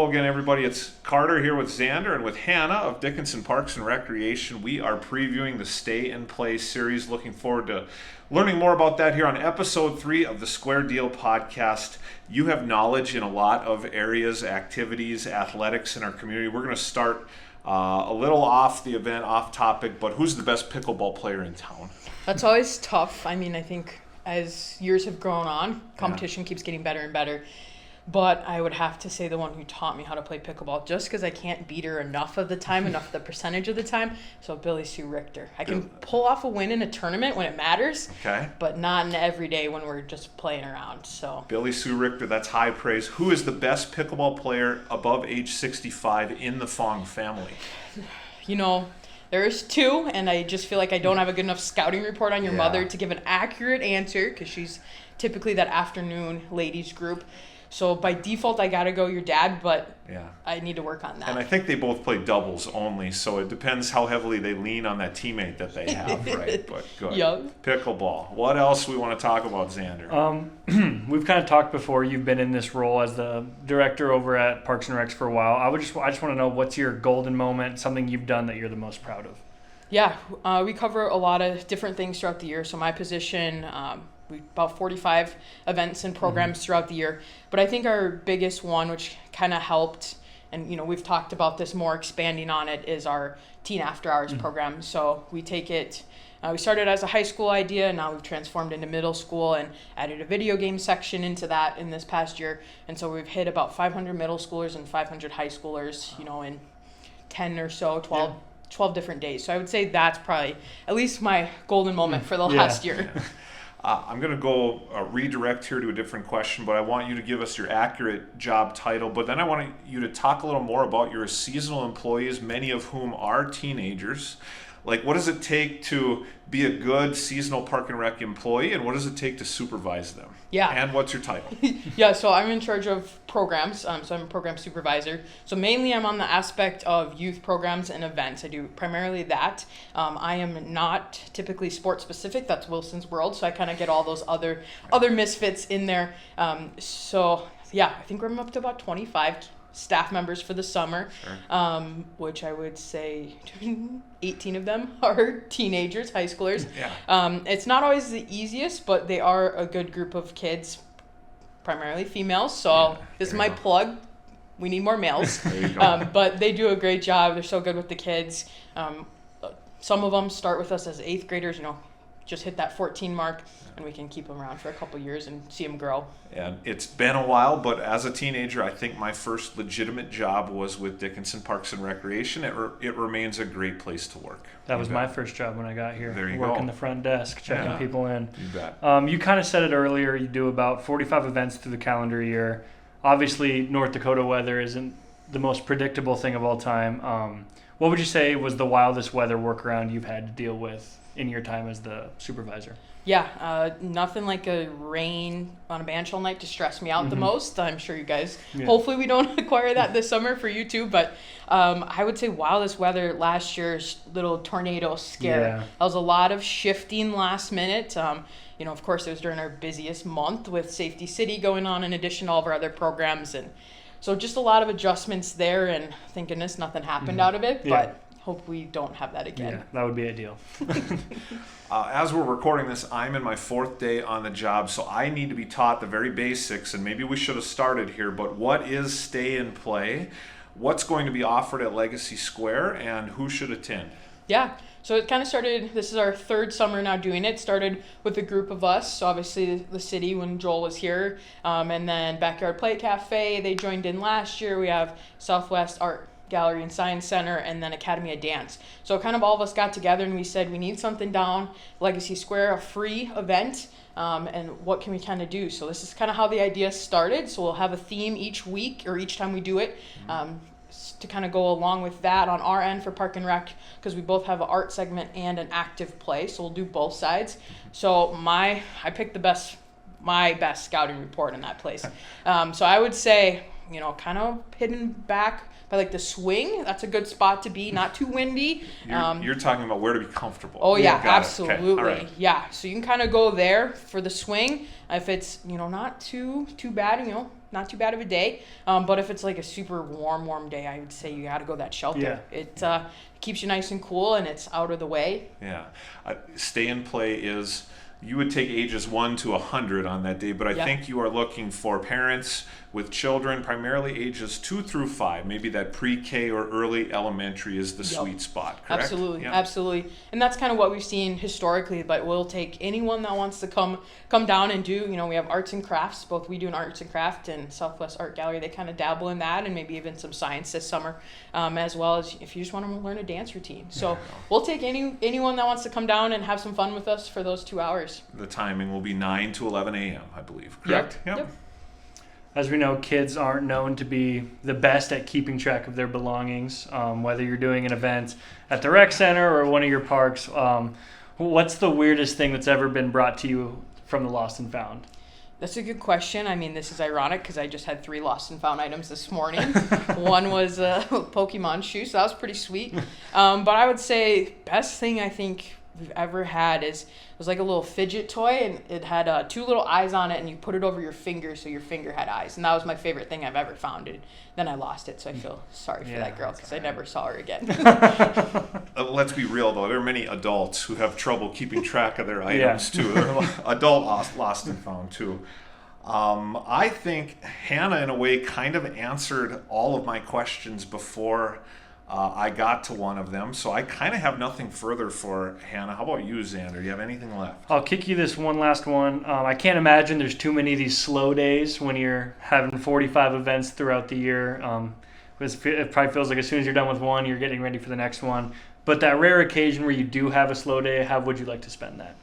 Hello again, everybody. It's Carter here with Xander and with Hannah of Dickinson Parks and Recreation. We are previewing the Stay and Play series. Looking forward to learning more about that here on episode 3 of the Square Deal podcast. You have knowledge in a lot of areas, activities, athletics in our community. We're going to start a little off the event, off topic, but who's the best pickleball player in town? That's always tough. I mean, I think as years have grown on, competition keeps getting better and better. But I would have to say the one who taught me how to play pickleball, just because I can't beat her enough of the time, enough the percentage of the time. So Billy Sue Richter. I can pull off a win in a tournament when it matters, but not in every day when we're just playing around. So Billy Sue Richter, that's high praise. Who is the best pickleball player above age 65 in the Fong family? You know, there's 2, and I just feel like I don't have a good enough scouting report on your mother to give an accurate answer, because she's typically that afternoon ladies group. So by default, I got to go your dad, but I need to work on that. And I think they both play doubles only, so it depends how heavily they lean on that teammate that they have, right? But good. Yep. Pickleball. What else we want to talk about, Xander? We've kind of talked before. You've been in this role as the director over at Parks and Recs for a while. I just want to know, what's your golden moment, something you've done that you're the most proud of? Yeah, we cover a lot of different things throughout the year. So my position, about 45 events and programs throughout the year. But I think our biggest one, which kind of helped, and we've talked about this more, expanding on it, is our Teen After Hours program. So we take it, we started as a high school idea, and now we've transformed into middle school and added a video game section into that in this past year. And so we've hit about 500 middle schoolers and 500 high schoolers, in 10 or so, 12 different days. So I would say that's probably at least my golden moment for the last year. I'm going to go redirect here to a different question, but I want you to give us your accurate job title. But then I want you to talk a little more about your seasonal employees, many of whom are teenagers. Like, what does it take to be a good seasonal Park and Rec employee, and what does it take to supervise them? Yeah. And what's your title? So I'm in charge of programs. So I'm a program supervisor. So mainly I'm on the aspect of youth programs and events. I do primarily that. I am not typically sport specific. That's Wilson's world. So I kind of get all those other misfits in there. I think we're up to about 25 staff members for the summer, which I would say 18 of them are teenagers, high schoolers. It's not always the easiest, but they are a good group of kids, primarily females. So this is my plug. We need more males. But they do a great job. They're so good with the kids. Some of them start with us as 8th graders, just hit that 14 mark, and we can keep them around for a couple years and see them grow. And it's been a while, but as a teenager, I think my first legitimate job was with Dickinson Parks and Recreation. It remains a great place to work. That was my first job when I got here. There you Working the front desk, checking people in. You bet. You kind of said it earlier, you do about 45 events through the calendar year. Obviously, North Dakota weather isn't the most predictable thing of all time. What would you say was the wildest weather workaround you've had to deal with in your time as the supervisor? Nothing like a rain on a band shell night to stress me out the most. I'm sure you guys, hopefully we don't acquire that this summer for you too, but I would say wildest weather last year's little tornado scare. That was a lot of shifting last minute. Of course it was during our busiest month with Safety City going on in addition to all of our other programs, and so just a lot of adjustments there, and thank goodness nothing happened out of it, but hope we don't have that again. Yeah, that would be ideal. As we're recording this, I'm in my 4th day on the job, so I need to be taught the very basics, and maybe we should have started here, but what is Stay and Play? What's going to be offered at Legacy Square, and who should attend? So it kind of started, this is our 3rd summer now doing it. Started with a group of us, so obviously the city when Joel was here, and then Backyard Play Cafe, they joined in last year. We have Southwest Art Gallery and Science Center, and then Academy of Dance. So kind of all of us got together and we said we need something down Legacy Square, a free event, and what can we kind of do? So this is kind of how the idea started. So we'll have a theme each week or each time we do it, to kind of go along with that on our end for Park and Rec, because we both have an art segment and an active play, so we'll do both sides. So I picked my best scouting report in that place. So I would say, kind of hidden back by like the swing. That's a good spot to be, not too windy. You're talking about where to be comfortable. Oh yeah, absolutely. Okay. Right. Yeah, so you can kind of go there for the swing. If it's, not too bad, not too bad of a day. But if it's like a super warm day, I would say you got to go that shelter. Yeah. It keeps you nice and cool, and it's out of the way. Yeah. Stay and play is, you would take ages 1 to 100 on that day, but I think you are looking for parents with children, primarily ages 2 through 5. Maybe that pre-K or early elementary is the sweet spot, correct? Absolutely, Yep. absolutely. And that's kind of what we've seen historically, but we'll take anyone that wants to come down and do, we have arts and crafts. Both we do an arts and craft, and Southwest Art Gallery, they kind of dabble in that, and maybe even some science this summer, as well as if you just want to learn a dance routine. So we'll take anyone that wants to come down and have some fun with us for those 2 hours. The timing will be 9 to 11 a.m., I believe, correct? Yep. As we know, kids aren't known to be the best at keeping track of their belongings. Whether you're doing an event at the rec center or one of your parks, what's the weirdest thing that's ever been brought to you from the Lost and Found? That's a good question. I mean, this is ironic because I just had 3 lost and found items this morning. One was a Pokemon shoe, so that was pretty sweet. But I would say best thing I think we've ever had was like a little fidget toy, and it had 2 little eyes on it, and you put it over your finger so your finger had eyes, and that was my favorite thing I've ever found. And then I lost it, so I feel sorry for that girl because I never saw her again. Let's be real, though. There are many adults who have trouble keeping track of their items, too. They're adult lost and found, too. I think Hannah, in a way, kind of answered all of my questions before I got to one of them, so I kind of have nothing further for Hannah. How about you, Xander? Do you have anything left? I'll kick you this one last one. I can't imagine there's too many of these slow days when you're having 45 events throughout the year. It probably feels like as soon as you're done with one, you're getting ready for the next one. But that rare occasion where you do have a slow day, how would you like to spend that?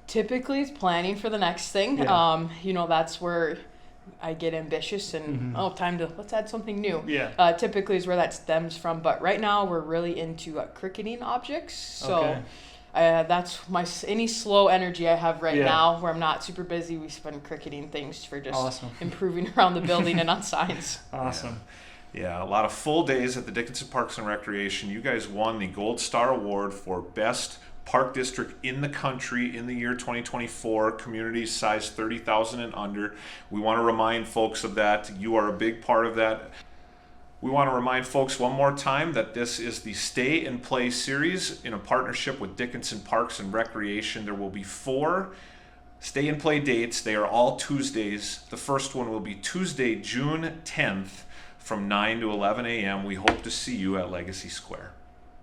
Typically, it's planning for the next thing. Yeah. That's where I get ambitious and let's add something new. Yeah. Typically is where that stems from, but right now we're really into cricketing objects. So that's any slow energy I have right now where I'm not super busy. We spend cricketing things for just improving around the building and on signs. Awesome. Yeah, a lot of full days at the Dickinson Parks and Recreation. You guys won the Gold Star Award for Best Park District in the country in the year 2024, communities size 30,000 and under. We want to remind folks of that. You are a big part of that. We want to remind folks one more time that this is the Stay and Play series in a partnership with Dickinson Parks and Recreation. There will be 4 Stay and Play dates. They are all Tuesdays. The first one will be Tuesday, June 10th from 9 to 11 a.m. We hope to see you at Legacy Square.